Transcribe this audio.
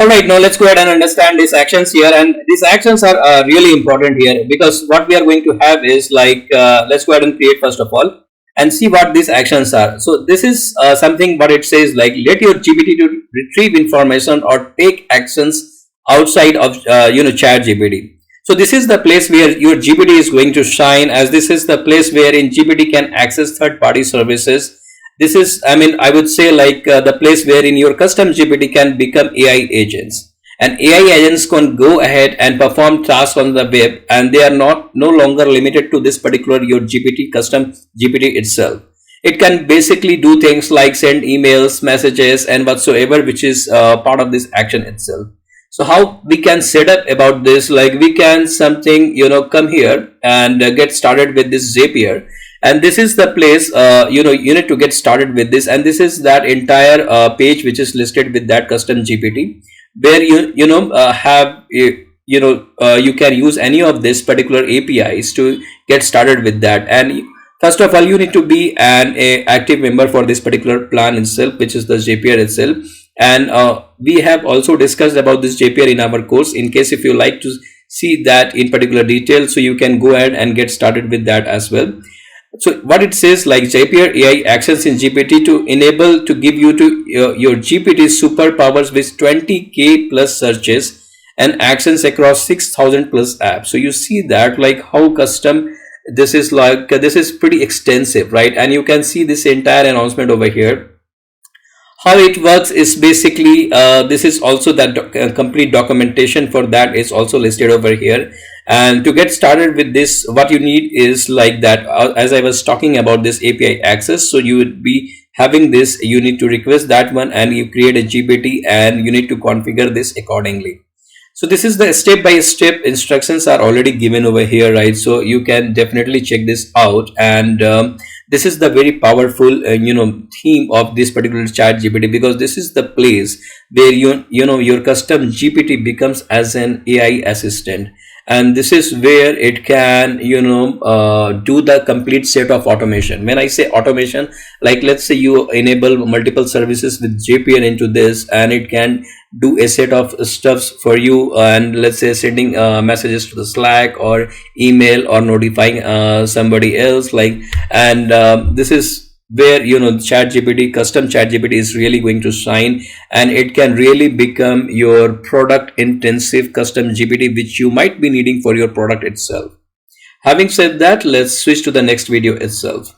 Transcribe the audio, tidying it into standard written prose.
Alright, now let's go ahead and understand these actions here, and these actions are really important here because what we are going to have is let's go ahead and create first of all and see what these actions are. So this is something what it says, like let your GPT to retrieve information or take actions outside of ChatGPT. So this is the place where your GPT is going to shine, as this is the place wherein GPT can access third party services. This is, I mean, I would say the place wherein your custom GPT can become AI agents, and AI agents can go ahead and perform tasks on the web, and they are not no longer limited to this particular your GPT custom GPT itself. It can basically do things like send emails, messages, and whatsoever, which is part of this action itself. So how we can set up about this, like we can something come here and get started with this Zapier, and this is the place you need to get started with this, and this is that entire page which is listed with that custom GPT, where you can use any of this particular APIs to get started with that. And first of all, you need to be an active member for this particular plan itself, which is the Zapier itself. And we have also discussed about this Zapier in our course. In case if you like to see that in particular detail, so you can go ahead and get started with that as well. So what it says, like Zapier AI actions in GPT to enable to give you to your GPT superpowers with 20k plus searches and actions across 6,000 plus apps. So you see that like how custom this is, like this is pretty extensive, right? And you can see this entire announcement over here. How it works is basically this is also that complete documentation for that is also listed over here. And to get started with this, what you need is like that as I was talking about this API access. So you would be having this, you need to request that one, and you create a GPT and you need to configure this accordingly. So this is the step-by-step instructions are already given over here, right? So you can definitely check this out. And this is the very powerful theme of this particular chat GPT, because this is the place where your custom GPT becomes as an AI assistant, and this is where it can do the complete set of automation. When I say automation, like let's say you enable multiple services with Zapier into this, and it can do a set of stuffs for you, and let's say sending messages to the Slack or email or notifying somebody else, like. And this is where custom chat GPT is really going to shine, and it can really become your product intensive custom GPT, which you might be needing for your product itself. Having said that, let's switch to the next video itself.